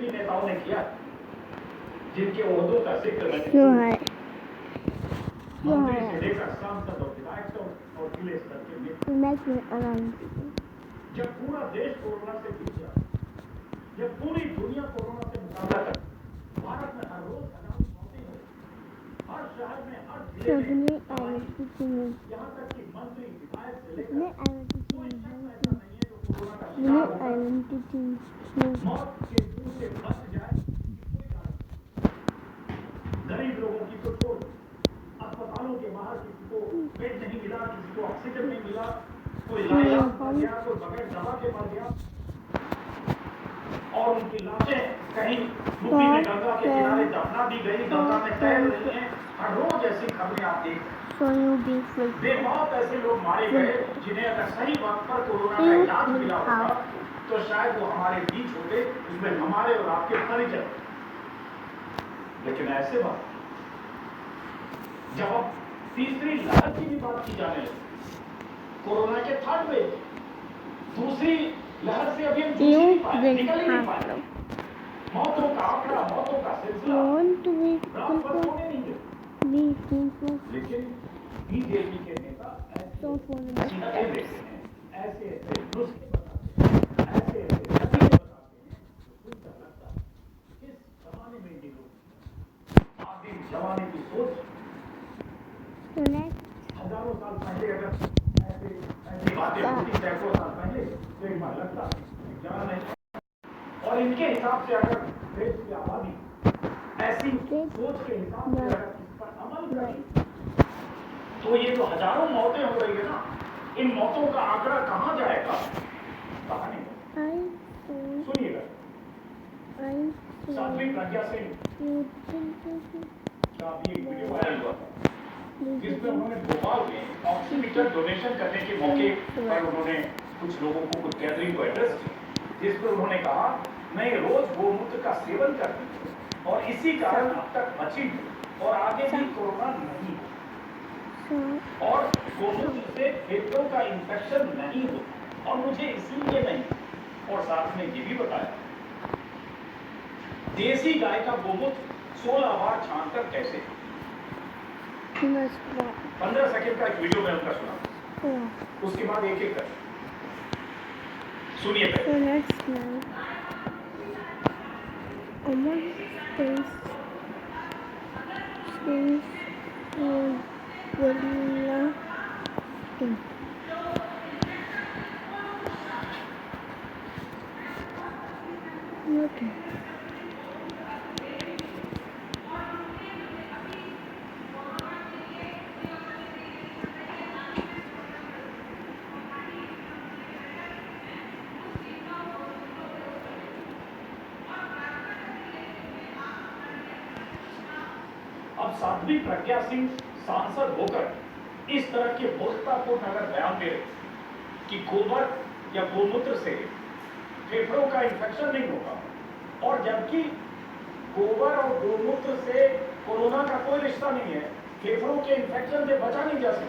नेताओं ने किया, जिनके ओहदों का जिक्र मंत्री से लेकर सांसद और विधायक और जिले स्तर के नेता, जब पूरा देश कोरोना से जूझ रहा, जब पूरी दुनिया कोरोना से मुकाबला कर, भारत में हर रोज 1000 मौतें हो, हर शहर में हर जिले में, यहाँ तक कि मंत्री विधायक से लेकर कोई शख्स ऐसा नहीं है जो कोरोना का शिकार होकर मौत के मुंह से बच जाए। गरीब लोगों की तो छोड़, अस्पतालों के बाहर किसी को बेड नहीं मिला, किसी को ऑक्सीजन नहीं मिला, कोई लाइलाज मर गया, कोई बगैर दवा के मर गया, और उनकी लाशें कहीं यूपी में गंगा के किनारे दफना दी गई, गंगा में तैर रही हैं। हर रोज ऐसी खबरें आप देख, बेमौत ऐसे लोग मारे गए जिन्हें अगर सही वक्त पर कोरोना का इलाज मिला होता तो शायद वो हमारे बीच होते, इसमें हमारे और आपके परिजन। लेकिन ऐसे बात जब अब तीसरी लहर की भी बात की जाने लगी, कोरोना के थर्ड वेव, दूसरी लहर से अभी हम निकल ही नहीं पाए, मौतों का आंकड़ा, मौतों का सिलसिला रात भर सोने नहीं देते। लेकिन बीजेपी के नेता ऐसे देते हैं, ऐसे ऐसे नुस्खे बताते हैं, ऐसे ऐसे नतीजे बताते हैं, सुनकर लगता है किस जमाने में ये लोग, आदिम जमाने की सोच। हजारों साल पहले अगर ऐसे ऐसी बातें होती, सैकड़ों साल पहले, तो एक बार लगता जान नहीं। और इनके हिसाब से अगर देश की आबादी ऐसी सोच के हिसाब से अगर इस पर अमल करे, तो ये जो हजारों मौतें हो रही है ना, इन मौतों का आंकड़ा कहां जाएगा, पता नहीं। सुनिएगा, साध्वी प्रज्ञा सिंह का भी एक वीडियो वायरल हुआ था, जिसमें उन्होंने भोपाल में ऑक्सीमीटर डोनेशन करने के मौके पर उन्होंने कुछ लोगों को, कुछ गैदरिंग को एड्रेस किया, जिस पर उन्होंने कहा मैं रोज गोमूत्र का सेवन करती हूँ और इसी कारण अब तक बची हूँ और आगे भी कोरोना नहीं हो, और गोमूत्र से फेफड़ों का इंफेक्शन नहीं हो, और मुझे इसीलिए नहीं। और साथ में ये भी बताया देसी गाय का गोमूत्र 16 बार छानकर कैसे। 15 सेकंड का एक वीडियो में उनका सुना, उसके बाद एक एक कर सुनिए अब साध्वी प्रज्ञा सिंह सांसद होकर इस तरह के मूर्खतापूर्ण अगर बयान दे रहे कि गोबर या गोमूत्र से फेफड़ों का इंफेक्शन नहीं होगा, और जबकि गोबर और गोमूत्र से कोरोना का कोई रिश्ता नहीं है, फेफड़ों के इंफेक्शन से बचा नहीं जा सकता।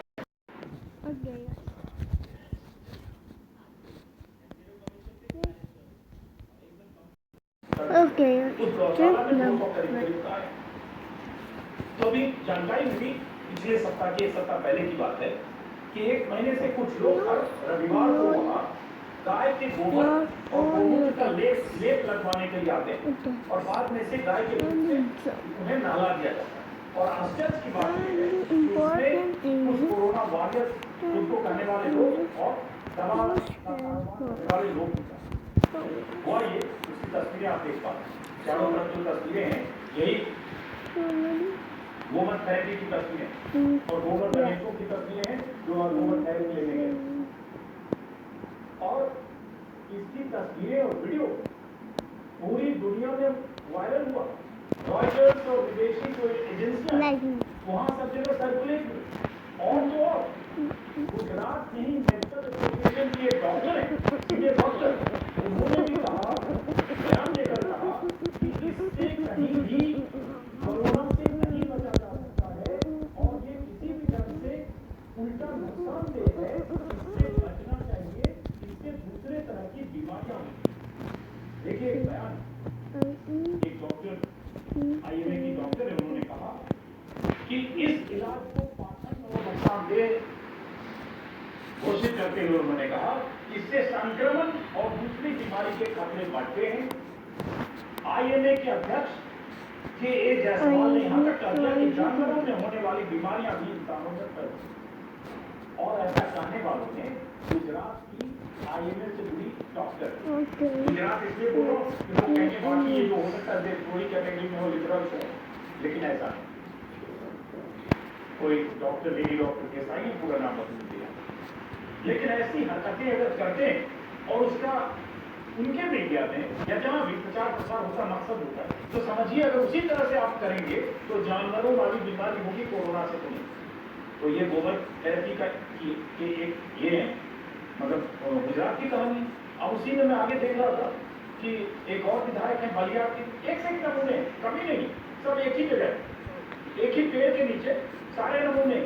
तो अभी जानकारी मिली पिछले सप्ताह के, एक सप्ताह पहले की बात है, कि 1 महीने से कुछ लोग हर रविवार को वहाँ गाय के गोबर और गोमूत्र का लेप लगवाने के लिए आते हैं, और बाद में से गाय के दूध से उन्हें नहला दिया जाता है। और आश्चर्य की बात यह है कि इसमें कुछ कोरोना वॉरियर्स, उनको करने वाले लोग और दवा करने वाले लोग हुआ ये। उसकी तस्वीरें आप देख पा रहे हैं, चारों तरफ जो तस्वीरें हैं यही गोबर थेरेपी की तस्वीरें और गोबर गणेशों की तस्वीरें हैं जो गोबर थेरेपी लेने गए, और इसकी तस्वीरें और वीडियो पूरी दुनिया में वायरल हुआ। रॉयटर्स और विदेशी कोई एजेंसियां वहां सब जगह सर्कुलेट हुई। और तो और गुजरात में ही मेडिकल एसोसिएशन की एक डॉक्टर है, सीनियर डॉक्टर, उन्होंने भी कहा, बयान देकर कहा कि इससे कहीं भी कोरोना से नहीं बचा जा सकता है, और ये किसी भी ढंग से उल्टा नुकसानदेह है, इससे बचना चाहिए, इससे दूसरे तरह की बीमारियां होती हैं। देखिए एक बयान घोषित करते हुए उन्होंने कहा इससे संक्रमण और दूसरी बीमारी के खतरे बढ़ते हैं। आईएमए के अध्यक्ष के ए जायसवाल ने यहाँ तक कह दिया कि जानवरों में होने वाली बीमारियां भी इंसानों में फैलती। और ऐसा कहने वालों ने गुजरात की आईएमए से जुड़ी डॉक्टर, गुजरात इसलिए बोलो कि वो कहने बाकी ये जो हो सकता है थोड़ी कैटेगरी में वो लिटरल्स है, लेकिन ऐसा नहीं। कोई डॉक्टर लेडी डॉक्टर के साथ ही पूरा नाम बदल दिया, लेकिन ऐसी हरकतें अगर करते हैं और उसका उनके मीडिया में या जहां भी प्रचार प्रसार होता मकसद होता है, तो समझिए अगर उसी तरह से आप करेंगे तो जानवरों वाली बीमारी होगी, कोरोना से तो नहीं। तो ये गोबर थेरेपी का एक ये है, मतलब गुजरात की कहानी। अब उसी में मैं आगे देख रहा था कि एक और विधायक है बलिया की, एक से एक नमूने कभी नहीं, सब एक ही जगह, एक ही पेड़ के नीचे सारे नमूने,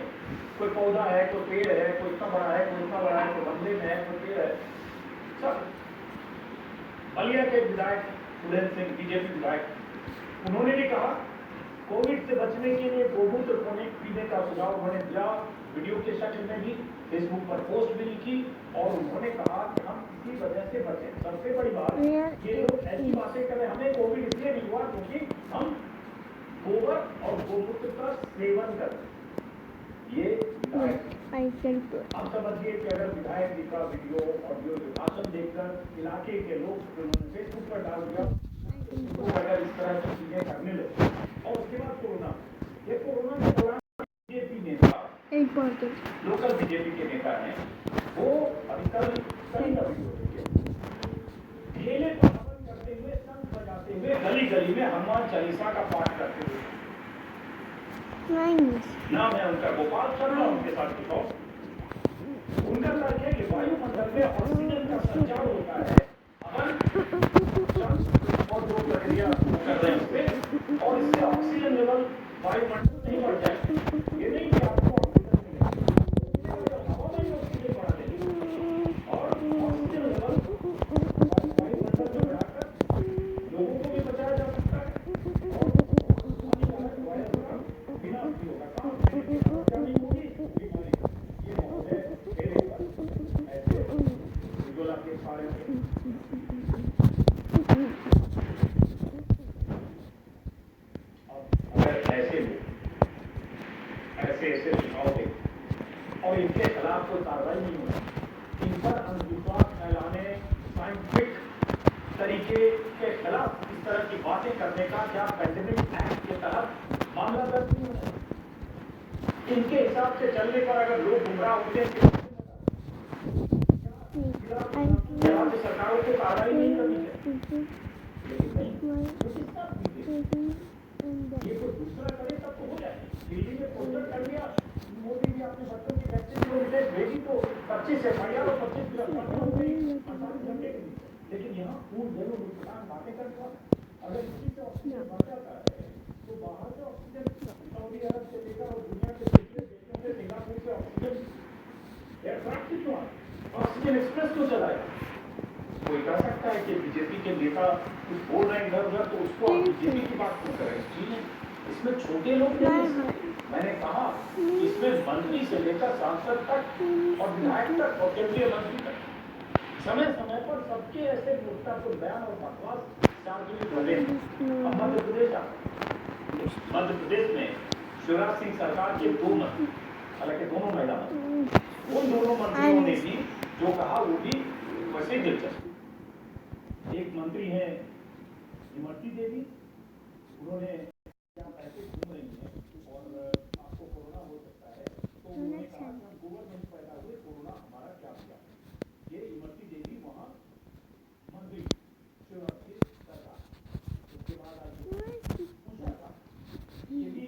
कोई पौधा है, कोई पेड़ है, कोई इतना बड़ा है, कोई इतना बड़ा है, कोई गमले में है, कोई पेड़ है, सब। बलिया के विधायक सुरेंद्र सिंह बीजेपी विधायक, उन्होंने भी कहा कोविड से बचने के लिए गोमूत्र पीने का सुझाव उन्होंने दिया, वीडियो के शक्ल में भी फेसबुक पर पोस्ट भी लिखी, और उन्होंने कहा कि हम इसी वजह से बचे। सबसे बड़ी बात, ये लोग ऐसी बातें कर रहे, हमें कोविड इसलिए नहीं हुआ क्योंकि हम गोबर और गोमूत्र का सेवन करते। ये आप समझिए कि अगर विधायक जी का वीडियो ऑडियो भाषण देखकर इलाके के लोग उन्होंने फेसबुक पर डाल दिया, तो अगर इस तरह की चीजें करने लगे, और उसके बाद कोरोना, ये कोरोना के दौरान बीजेपी नेता, लोकल बीजेपी के नेता हैं, वो अभी कल वीडियो देखिए, ढेले पर हवन करते हुए, शंख बजाते हुए, गली गली में हनुमान चालीसा का पाठ करते हुए। नाम है उनका गोपाल शर्मा, उनके साथ दिखाओ। उनका तर्क है कि वायुमंडल में ऑक्सीजन का संचार होता है, हवन, शंख और जो प्रक्रिया कर रहे हैं उसमें, और इससे ऑक्सीजन लेवल वायुमंडल नहीं बढ़ जाए। ये नहीं कि आपको ऑक्सीजन मिले, हवा में ही ऑक्सीजन बढ़ा देगी और ऑक्सीजन लेवल वायुमंडल में बढ़ाकर लोगों को भी बचाया जा सकता है और हानिकारक वायरस का विनाश भी होगा। समस्या नहीं होगी, बीमारी। ये महोदय मेरे पर ऐसे उज्ज्वला के बारे में अगर ऐसे लोग ऐसे सुझाव दें और इनके खिलाफ कोई कार्रवाई नहीं होगी, इन पर अंधविश्वास फैलाने, साइंटिफिक तरीके के खिलाफ इस तरह की बातें करने का क्या पैंडेमिक एक्ट के तहत मामला दर्ज नहीं होना? इनके हिसाब से चलने पर अगर लोग गुमराह होते हैं, राज्य सरकारों को कार्रवाई नहीं करनी है, लेकिन नहीं, ये कोई दूसरा करे तब तो हो जाए। दिल्ली में पोस्टर कर दिया, मोदी जी अपने बच्चों की वैक्सीन को विदेश भेजी तो 25 एफआईआर और 25 गिरफ्तारियां हो गई 48 घंटे के लिए। लेकिन यहाँ फूल जरूर नुकसान बातें करता, अगर किसी से ऑक्सीजन बढ़ जाता है तो बाहर से ऑक्सीजन सऊदी अरब से लेकर और दुनिया के दूसरे देशों से, सिंगापुर से ऑक्सीजन एयरक्राफ्ट क्यों आए, ऑक्सीजन एक्सप्रेस क्यों चलाया? कोई कह सकता है कि बीजेपी के नेता कुछ बोल रहे हैं इधर उधर, तो उसको आप बीजेपी की बात क्यों करें? जी, इसमें छोटे लोग नहीं, मैंने कहा इसमें मंत्री से लेकर सांसद तक और विधायक तक और केंद्रीय मंत्री तक समय समय पर सबके ऐसे गुस्ताखोर बयान और बकवास सार्वजनिक बने। अब मध्य प्रदेश में शिवराज सिंह सरकार के 2 मंत्री, हालांकि दोनों महिला मंत्री, उन दोनों मंत्रियों ने भी जो कहा वो भी वैसे दिलचस्प। एक मंत्री है इमरती देवी, उन्होंने क्या पैसे घूम रही हैं और आपको कोरोना हो सकता है, तो उन्होंने कहा कि गोबर में पैदा हुए कोरोना हमारा क्या किया। ये इमरती देवी वहाँ मंत्री शिवराज सिंह सरकार, उसके बाद आज पूछा था ये भी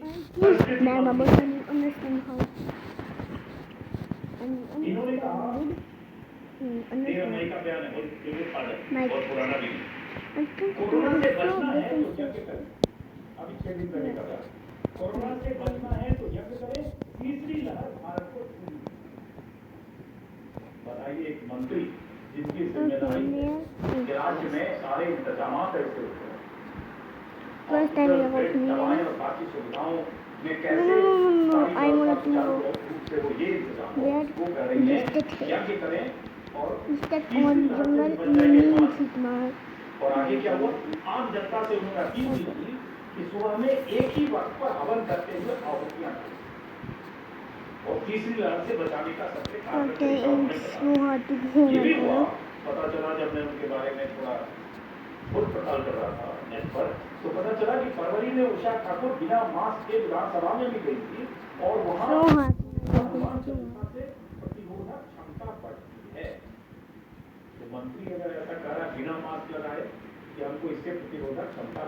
इन्होंने कहा 13 मई का बयान है, बहुत पुराना भी, कोरोना से बचना है तो यज्ञ करें। अभी 6 दिन पहले का बयान, कोरोना से बचना है तो यज्ञ करें, तीसरी लहर भारत को छूनी। बताइए, एक मंत्री जिनकी जिम्मेदारी राज्य में सारे इंतजाम ऐसे होते हैं, दवाएं और बाकी सुविधाओं में कैसे I want to know से वो ये इंतजाम where वो कर रही है listed है यज्ञ करें और listed तीसरी on बात jungle है, बन जाएंगे means पाँच। it और आगे क्या हुआ आम जनता से उन्होंने अपील की थी कि सुबह में एक ही वक्त पर हवन करते हुए आहुतियां करें और तीसरी लहर से बचाने का सबसे कारगर तरीका उन्होंने बताया। ये भी हुआ पता चला जब मैं उनके बारे में थोड़ा खुद पड़ताल कर रहा था नेट पर तो पता चला कि फरवरी में उषा ठाकुर बिना मास्क के विधानसभा में भी गई थी और वहां हनुमान चालीसा से प्रतिरोधक क्षमता बढ़ती है। तो मंत्री अगर ऐसा कह रहा बिना मास्क लगाए कि हमको इससे प्रतिरोधक क्षमता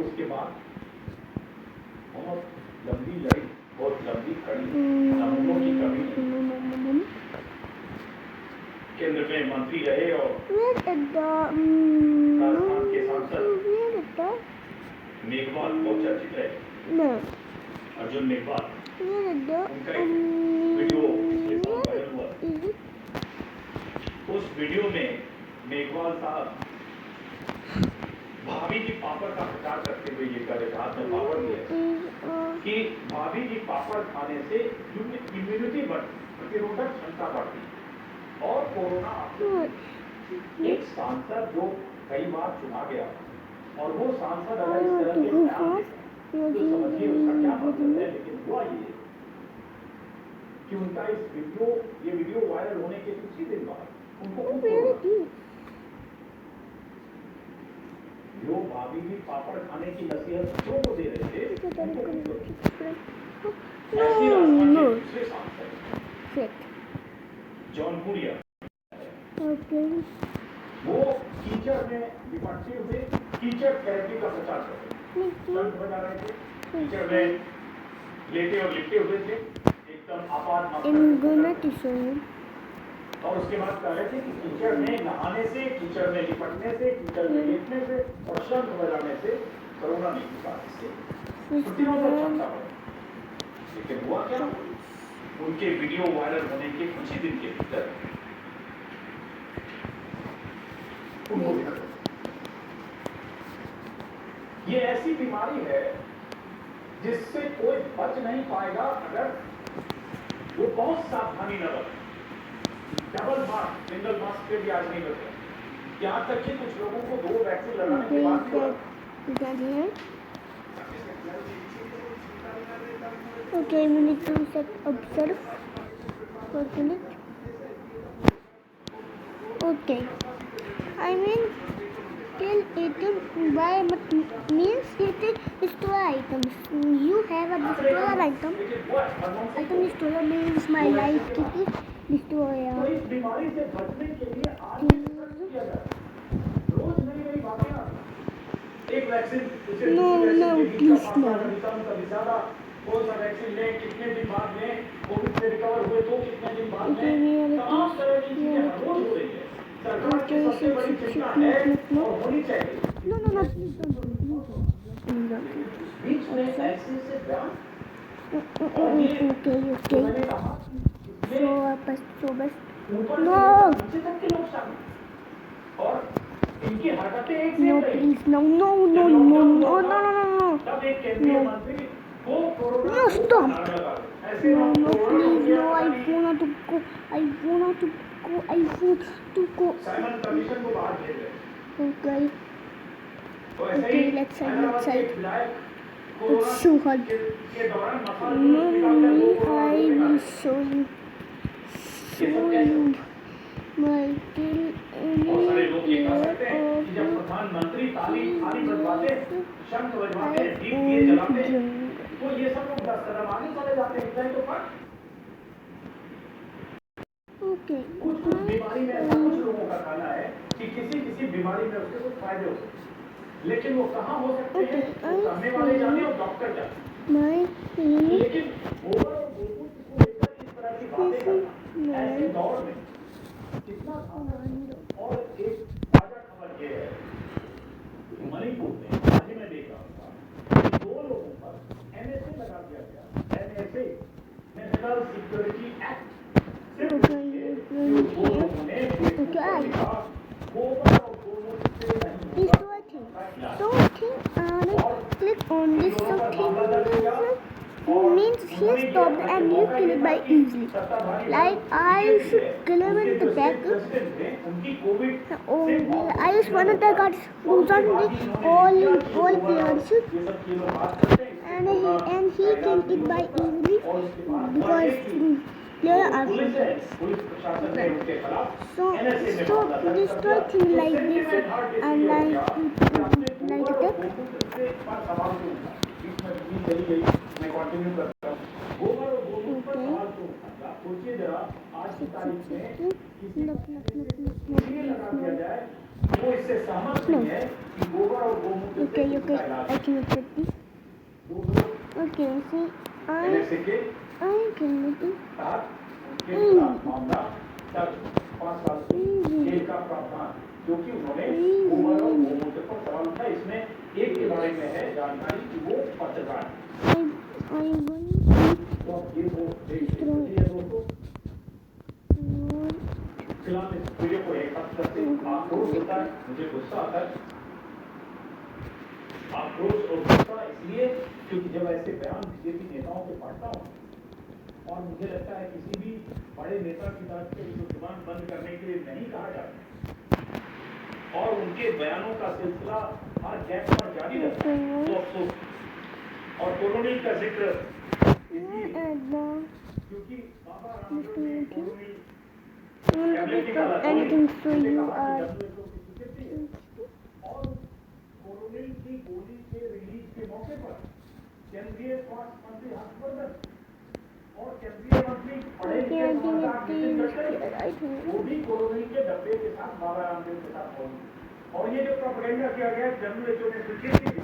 उसके बाद बहुत लंबी लड़ी बहुत लंबी कड़ी नमूनों की कमी केंद्र में मंत्री रहे और राजस्थान के सांसद मेघवाल बहुत चर्चित रहे अर्जुन मेघवाल उनका एक वीडियो पिछले साल वायरल हुआ। उस वीडियो में मेघवाल साहब भाभी जी पापड़ का प्रचार करते हुए ये कर रहे हाथ में पापड़ लिए कि भाभी जी पापड़ खाने से इम्यूनिटी प्रतिरोधक क्षमता बढ़ती और कोरोना एक सांसद जो कई बार चुना गया और वो सांसद अगर इस तरह के बयान देता तो समझिए उसका क्या मतलब है। लेकिन हुआ ये कि उनका ये वीडियो वायरल होने के कुछ ही दिन बाद उनको जो भाभी जी पापड़ खाने की नसीहत क्यों को दे रहे थे दूसरे सांसद जौनपुरिया वो कीचड़ में निपटते हुए कीचड़ थेरेपी का प्रचार कर बजा रहे थे कीचड़ में लेटे और लिपटे हुए थे एकदम आपात और उसके बाद कह रहे थे कि कीचड़ में नहाने से कीचड़ में लिपटने से कीचड़ में लेटने से और शंख बजाने से कोरोना नहीं होता इससे प्रतिरोधक क्षमता बढ़े। लेकिन हुआ क्या उनके वीडियो वायरल होने के कुछ ही दिन के भीतर ये ऐसी बीमारी है जिससे कोई बच नहीं पाएगा अगर वो बहुत सावधानी न बरते। डबल मास्क सिंगल मास्क पे भी आज नहीं बचे यहाँ तक कि कुछ लोगों को 2 वैक्सीन लगाने के बाद भी Okay, we need to observe for a minute. Okay, I mean till item buy means it is store items. You have a destroyer item. Item destroyer means my life kit is destroyer. तो इस बीमारी से बचने के लिए आज किया जाए रोज नई बातें आती एक वैक्सीन No, please no. कभी ज्यादा कौन सा वैक्सीन लें कितने दिन बाद लें कोविड से रिकवर हुए तो कितने दिन बाद लें तमाम तरह की चीजें हर रोज हो रही है। सरकार की सबसे बड़ी चिंता है और होनी चाहिए। No, please don't. बीच में ऐसे से बयान Okay. मैंने कहा So बस ऊपर No. नीचे तक के लोग शामिल और इनकी हरकतें एक से No, एक रही। please, no. तब एक केंद्रीय मंत्री को कोरोना No, stop. ऐसे No, corona please, no. I want to go. Simon commission को बाहर भेज रहे Okay. तो ऐसे Okay, he let's side. Hyderabad के एक विधायक कोरोना Let's show her. के दौरान मसाला Mommy, I will show you my बहुत सारे लोग ये कह सकते हैं कि जब प्रधानमंत्री थाली बजवाते शंख बजवाते दीप दिए जलाते तो ये सब लोग 10 कदम आगे चले जाते हैं इतना ही तो फर्क Okay. कुछ बीमारी में ऐसा कुछ लोगों का कहना है कि किसी बीमारी में उसके कुछ फायदे हो सकते हैं लेकिन वो कहाँ हो सकते हैं वो करने वाले जाने और डॉक्टर जाने लेकिन ओवर और बिल्कुल इसको लेकर इस तरह की बातें करना ऐसे दौर में कितना और एक ताजा खबर ये है कि मणिपुर में आज मैं देख रहा था 2 लोगों पर एनएसए लगा दिया गया एनएसए नेशनल सिक्योरिटी एक्ट सिर्फ दो लोगों ने फेसबुक पर लिखा गोबर और गोमूत्र से नहीं Please do a thing. Don't click on this thing means he stopped and you kill it by easily. Like I should kill him in the back. I just wanted the guards goes on the all players and he killed it by easily because player are good. So destroy things like this and like that. सोचिए जरा आज की तारीख में किसी No. वो इससे सहमत नहीं है कि गोबर और गोमूत्र Okay, I can put this. Okay, see, I can make it. मामला 5 साल जेल का प्रावधान जो कि उन्होंने गोबर और गोमूत्र पर सवाल उठा इसमें एक के बारे में है जानकारी कि वो पत्रकार I am going तो ये वो destroy. फिलहाल इस वीडियो को एक हद तक आक्रोश होता है मुझे गुस्सा आता है आक्रोश और गुस्सा इसलिए क्योंकि जब ऐसे बयान बीजेपी नेताओं के पढ़ता हूँ और मुझे लगता है किसी भी बड़े नेता की तरफ से उनको जुबान बंद करने के लिए नहीं कहा जाता और उनके बयानों का सिलसिला हर गैप पर जारी रहता है तो अफसोस और कॉलोनी का जिक्र क्योंकि बाबा रामदेव ने colony anything so you are और कॉलोनी की गोली के रिलीज के मौके पर केंद्रीय स्वास्थ्य मंत्री हर्षवर्धन और केंद्रीय मंत्री वो भी कॉलोनी के डब्बे के साथ बाबा रामदेव के साथ पहुंचे और ये जो प्रोपेगेंडा किया गया WHO ने स्वीकृति दी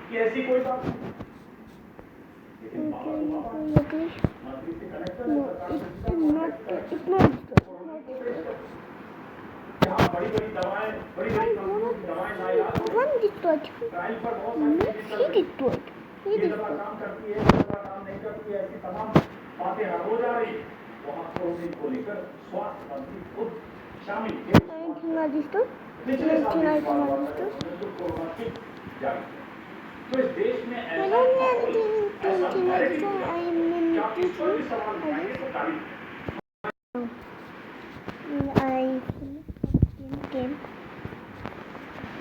कि ऐसी कोई बात नहीं Okay. No, it's not. बड़ी-बड़ी दवाएं One destroyed. He destroyed. ये दवा काम करती है, दवा काम नहीं करती है, ऐसी तमाम बातें हर रोज आ रही वहाँ कोविड को लेकर स्वास्थ्य मंत्री खुद शामिल थे। पिछले साल तो इस देश में ऐसा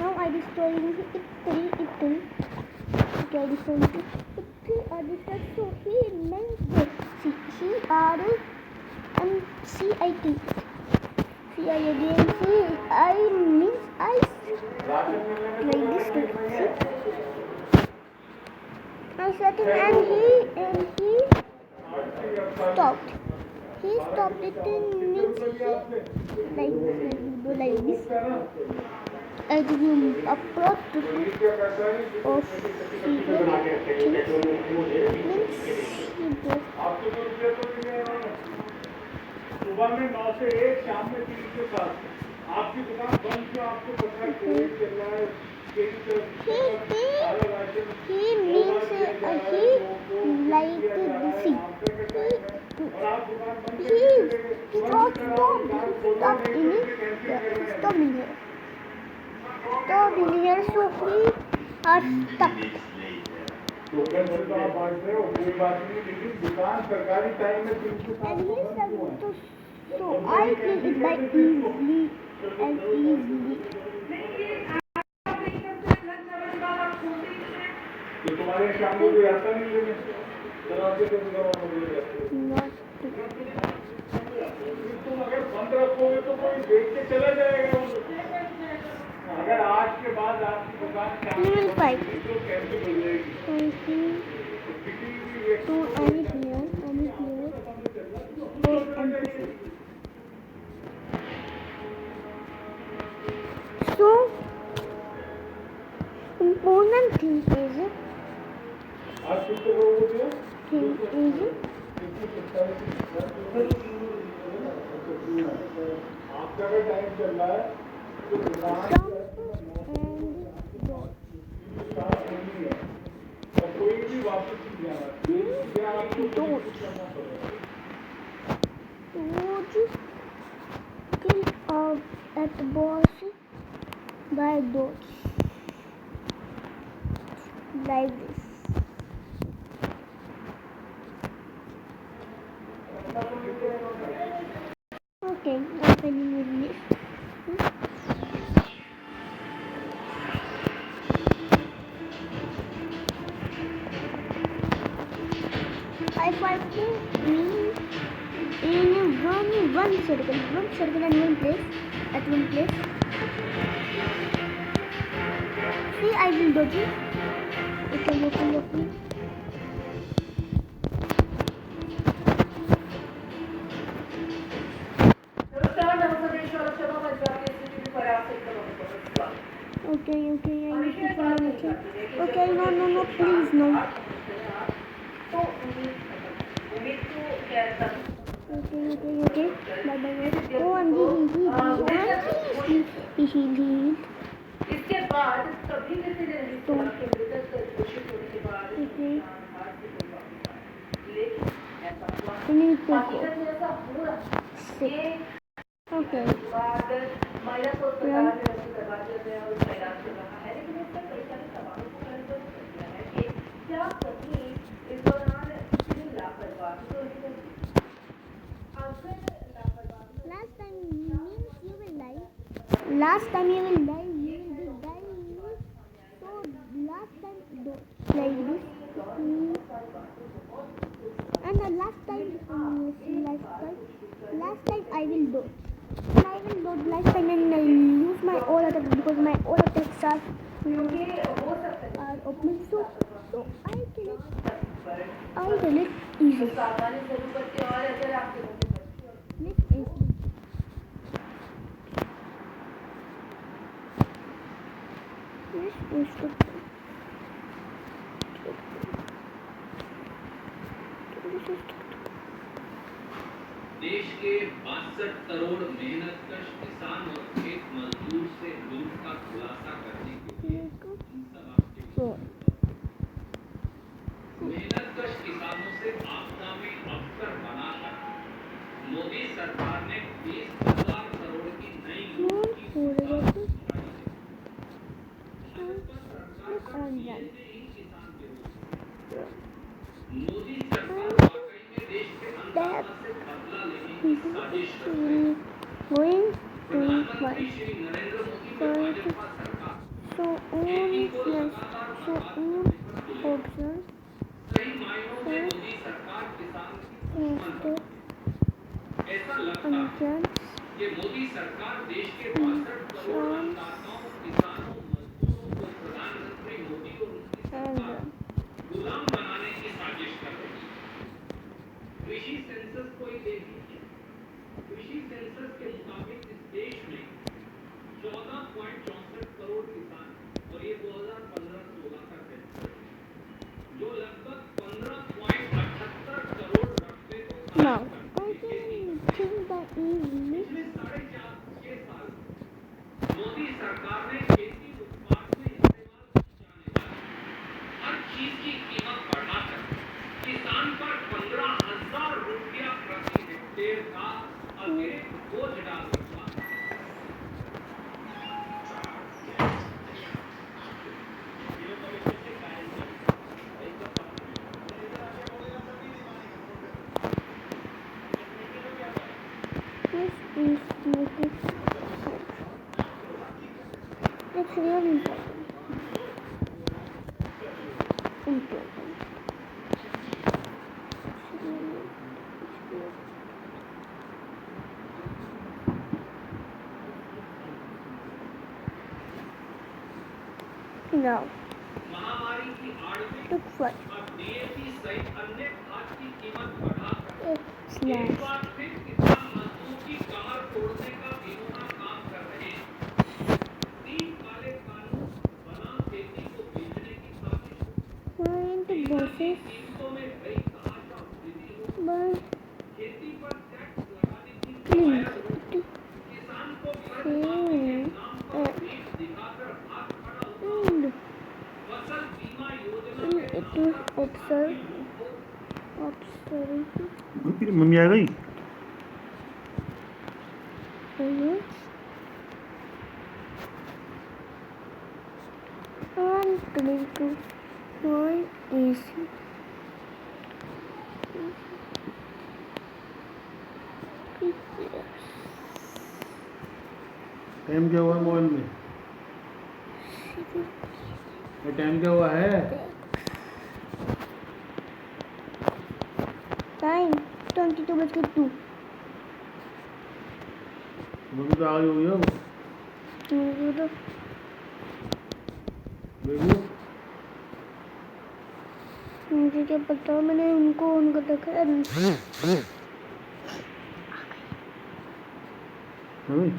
Now I destroying Italy. Okay, I destroying Italy. I destroyed so he meant that CRCIT. I means I like this. I said him and he stopped. He stopped it in means like this. I give him a plot to of सुबह में 9 से 1 शाम में 3 के 7 आपकी दुकान बंद क्यों आपको पता है कोविड चल रहा है he means he like this. He stop in here. Stop in here, so we are stuck. तो क्या बोलते आप बात रहे हो कोई बात नहीं लेकिन दुकान सरकारी टाइम में 3 से 7 And he said so I kill it by easily and easily. तो तुम्हारे शाम को कोई आता नहीं लेने दरवाजे पे तुम अगर बंद रखोगे तो कोई देख के चला जाएगा अगर आज के बाद आपकी दुकान शाम को तो कैसे बन जाएगी So I need here. So important thing is आपका भी टाइम चल रहा है तो दुकान और कोई भी वापस नहीं आना don't kill at the boss by dots like this. Okay, I'm finished with this. If I put me in one circle and one place, at one place. See, I will do it. Okay. Okay, I need to follow it. Okay, no, please, no. Okay. Bye. Oh, I'm healed. इसके बाद कभी किसी ने नहीं सुना कि मृतक का घोषित होने के बाद Okay. लेकिन ऐसा हुआ I need to go. हकीकत में ऐसा हो रहा ये Okay. बाद महिला को अस्पताल में रखी दरवाजे में और उसका इलाज चल रहा है लेकिन इस पर कई सारे सवालों को मैंने कर दिया है कि क्या कभी इस दौरान किसी लापरवाही तो नहीं करती अगर लापरवाही Last time means you will die. Last time you will die. You will be dying. So last time do like this. And the last time I will do. And I will do last time and I lose my all attack because my all attacks are open. So I kill it easy. सावधानी जरूर करते और अगर आपके Next is देश के 62 करोड़ मेहनतकश किसान और खेत मजदूर से लूट का खुलासा करने के लिए मेहनतकश किसानों से आपदा में अफसर बनाकर मोदी सरकार ने 20,000 करोड़ की नई लूट की मोदी सरकार वाकई में देश के अन्नदाता से बदला लेने की साजिश कर रही है। going to प्रधानमंत्री श्री नरेंद्र मोदी की भाजपा सरकार so खेती को on लगातार बर्बाद करने पर तुली है। option सही मायनों में मोदी सरकार किसान की दुश्मन है। ऐसा लगता है कि मोदी सरकार देश के 62 करोड़ अन्नदाताओं, किसानों, मजदूरों को प्रधानमंत्री मोदी और उनकी सरकार गुलाम बनाने की साजिश कर रही है। कृषि सेंसस को ही देख लीजिए। कृषि सेंसस के मुताबिक इस देश में 14.64 करोड़ किसान और ये 2015-16 का सेंसस है, जो लगभग 15.78 करोड़ रकबे को now खाली I करते हैं। can think that easily पिछले 4.5-6 साल मोदी सरकार ने खेती उत्पाद में इस्तेमाल की जाने वाली हर चीज की कीमत बढ़ाकर किसान पर 15,000 रुपया प्रति हेक्टेयर का अतिरिक्त बोझ डाल रखा है। this is like this. It's really important. Now, महामारी की आड़ में look for अब डीएपी सहित अन्य खाद की कीमत बढ़ाकर it's एक nice. बार फिर किसान मजदूर की कमर तोड़ने का बेहुदा काम कर रहे हैं। 3 काले कानून बनाम खेती को बेचने की साजिश हो। Find the डीजल की bosses, कीमतों में कई तमाशा वृद्धि हो। but खेती पर टैक्स लगाने की please कायर हो। किसान को कर्ज माफी के नाम पर भीख दिखाकर हाथ खड़ा होना। and फसल बीमा योजना it के will नाम पर observe मम्मी आ गई click one is टाइम क्या हुआ है मोबाइल में? ये टाइम क्या हुआ है? टाइम 22:02। मम्मी तो आ गई होगी अब। तो देखो मुझे क्या पता, मैंने उनको देखा मम्मी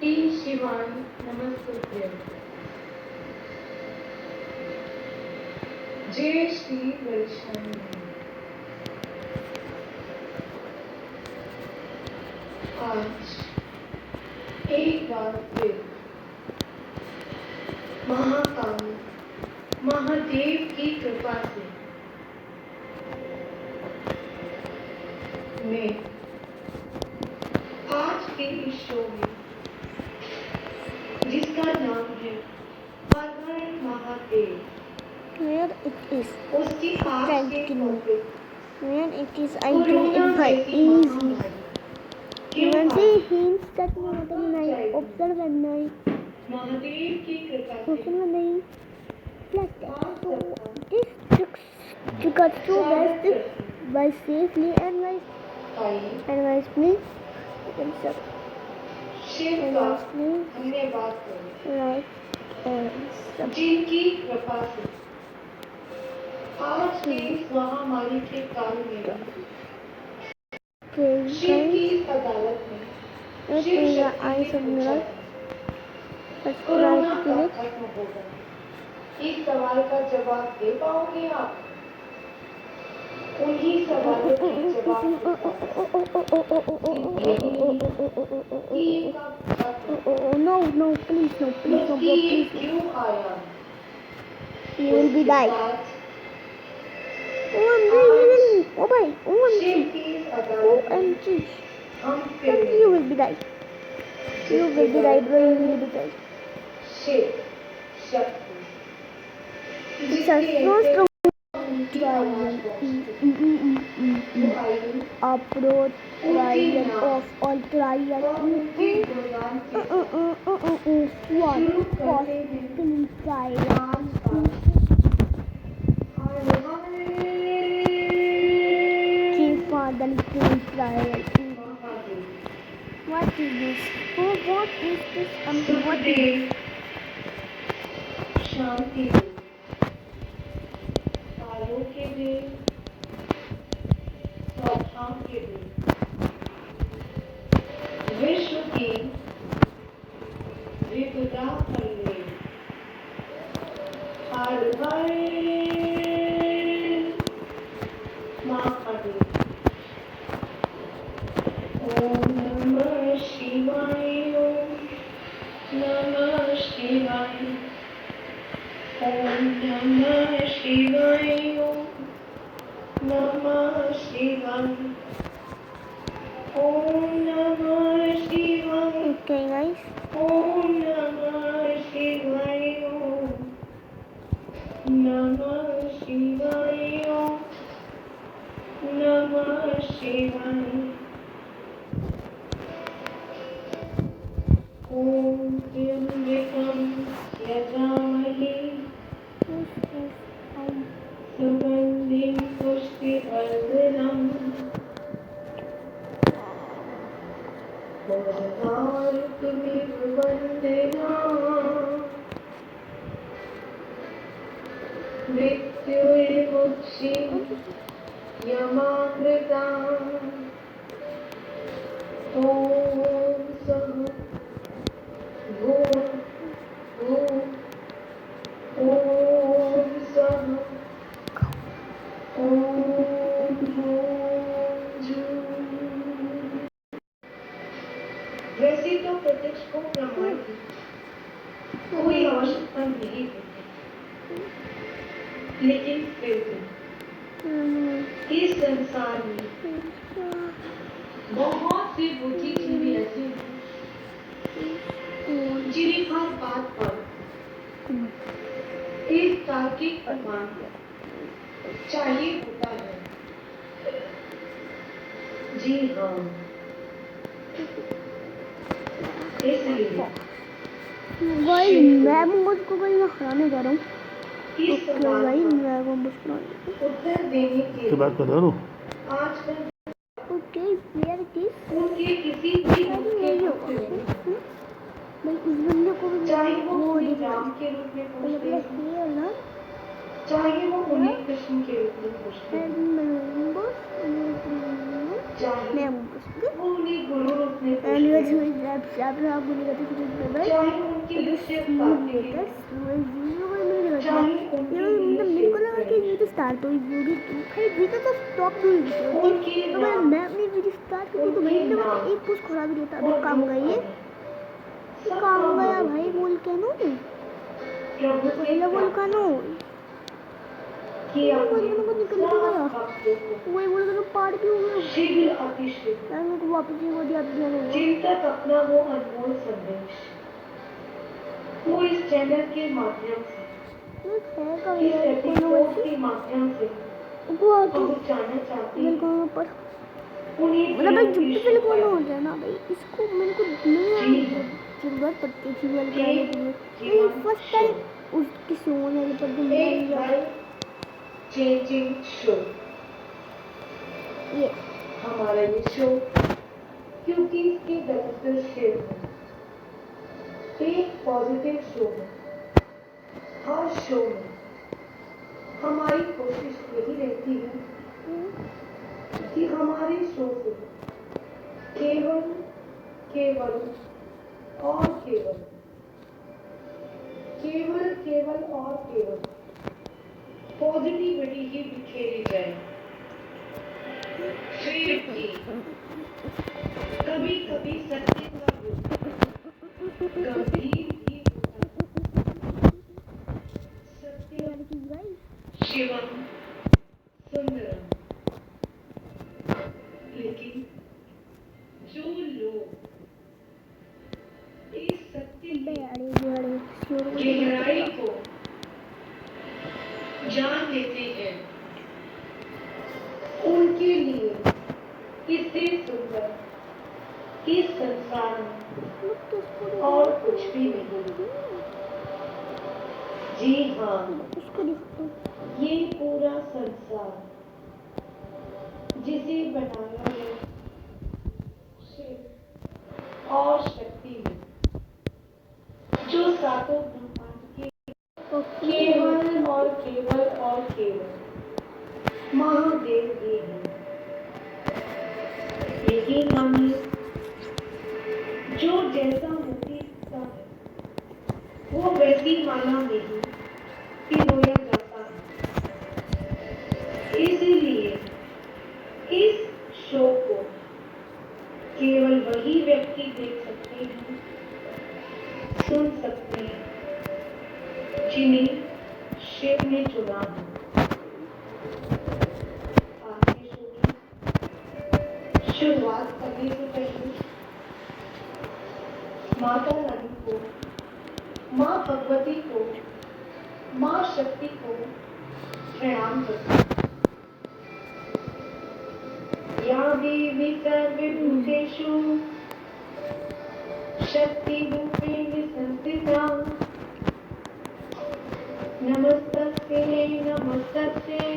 टी शिवानी नमस्ते। जय श्री वैष्णवी। आज एक बार फिर महाकाल महादेव की कृपा से मैं आज के इस शो में, जिसका नाम है हर हर महादेव, where it is उसकी आज के topic where it is I do it by easy. When she hints that when I observe and I Mahadev की कृपा listen से when I reflect. So this trick or two best by safely and advise me themselves. Shiv का हमने बात करी, Right and जिनकी कृपा से आज के इस महामारी के काल में शिव की इस अदालत में शिव शक्ति ने पूछा, कोरोना कब खत्म होगा? इस सवाल का जवाब दे पाओगे आप? उन्हीं सवालों के जवाब कि ये कब खत्म? no please no उसकी ये please क्यों आया? you will be die. Oh my Shiv की इस अदालत में OMG हम फिर you will be die. You will be died when you will be died. Shiv Shakti It's a so strong trial. Upload trial of all trial. One possible trial. Keep on the little trial. What is this? Oh, what is this? What is this? शांति तालों के देव, स्वाधाम के देव, विश्व की विपदा फैले, हर हर महादेव। ओम नमः शिवाय, ओम नमः शिवाय, ओम नमः शिवाय, ओम नमः शिवाय, ओम नमः शिवाय, Okay, guys. ओम नमः शिवाय, ओम नमः शिवाय, ओम नमः शिवाय, ओम त्र्यंबकं यजामहे सुगन्धिं पुष्टिवर्धनम् उर्वारुकमिव वन्दनाम् मृत्युर्मुक्षीं यमामृताम् ॐ सः भूः भूः ॐ सः ॐ भूः। वैसे तो प्रत्यक्ष को प्रमाण की कोई आवश्यकता नहीं होती, लेकिन फिर भी इस संसार में बहुत से बुद्धिजीवी ऐसे हैं जिन्हें हर बात पर एक तार्किक प्रमाण चाहिए होता है। जी हाँ, इसलिए भाई मैं मुझको भाई मैं हराने जा रहा हूँ। इस तो सवाल भाई का मैं वो मुझको उत्तर देने के से बात कर लिए रहा हूँ। आजकल ओके वेयर इट इज उनके किसी भी रूप के यही भक्त होगा नहीं, भाई उस बंदे को भी चाहे वो वो उन्हें दिख रहा राम है के रूप में पहले पूछते पहले हैं, ये ना चाहे वो उन्हें कृष्ण के रूप में पूछते हैं, चाहे मैं बस वो उन्हें गुरु रूप में पूछते anyways हैं, we grab आप बोली करते थे भाई चाहे उनके तो लिए this सिर्फ see you बातें later हैं, so you will meet again चाहे ये उनके मतलब लिए मेरे को सिर्फ लगा कि ये तो स्टार्ट हुई वीडियो भाई वीडियो तो स्टॉप हुई थी उनके तो भाई नाम, मैं अपनी वीडियो स्टार्ट की थी तो भाई उनके मेरे नाम एक पोस्ट खराब वीडियो था अभी और काम रूप गई है पर सब काम काम गया होने भाई के बोल के नो प्रभु से पहले बोल का नो कि बोल अपने के नो निकल सब गया भक्तों को वही बोल के पार्ट क्यों हो गया शीघ्र अतिशीघ्र यार मेरे को वापस ये वो दिया दिया होगा चिंतक अपना वो अनमोल संदेश वो इस चैनल के माध्यम से, है का इस यार कोनो एपिसोड वैसे के माध्यम से वो आके पहुंचाना चाहते मेरे हैं। को पर उन्हें मतलब भाई फिल्म जब की भी फिल्म कौन शुरुआत हो जाए ना भाई इसको मेरे को नहीं जरूरत पड़ती है सीरियल कराने के लिए लेकिन फर्स्ट टाइम उसकी सोने के पर तुम एक लाइफ चेंजिंग शो, ये हमारा ये शो क्योंकि इसके बेनिफिट शेयर है, एक पॉजिटिव शो है। हर शो में हमारी कोशिश यही रहती है कि हमारे शो से केवल केवल और केवल केवल केवल और केवल पॉजिटिविटी ही बिखेरी जाए। फिर भी कभी कभी सत्य का रूप गंभीर भी होता है। सत्य शिवम सुंदरम, लेकिन जो लोग इस सत्य की गहराई को जान लेते हैं उनके लिए इससे सुंदर इस संसार में और कुछ भी नहीं। जी हाँ, ये पूरा संसार जिसे बनाया है शिव और शक्ति में, जो सातों ब्रह्मांड के केवल और केवल और केवल महादेव ही हैं। लेकिन हमें जो जैसा मोती दिखता है वो वैसी माला में ही पिरोया जाता है। इसीलिए इस शो को केवल वही व्यक्ति देख सकते हैं, सुन सकते हैं जिन्हें शिव ने चुना है। आज के शो की शुरुआत करने से पहले माता रानी को, माँ भगवती को, माँ शक्ति को प्रणाम करते हैं। या देवी सर्वभूतेषु शक्तिरूपेण संस्थिता नमस्तस्यै नमस्तस्यै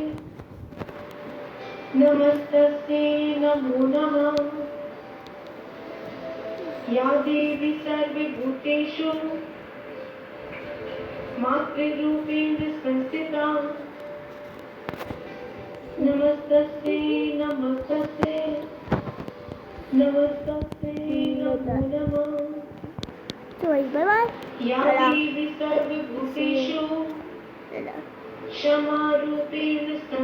नमस्तस्यै नमो नमः। या देवी सर्वभूतेषु मातृरूपेण संस्थिता नमस्तस्यै नमस्तस्यै नमस्तस्यै नमो नमः। तो बाय बाय या देवी सर्वभूतेषु क्षमा रूपेण संस्थिता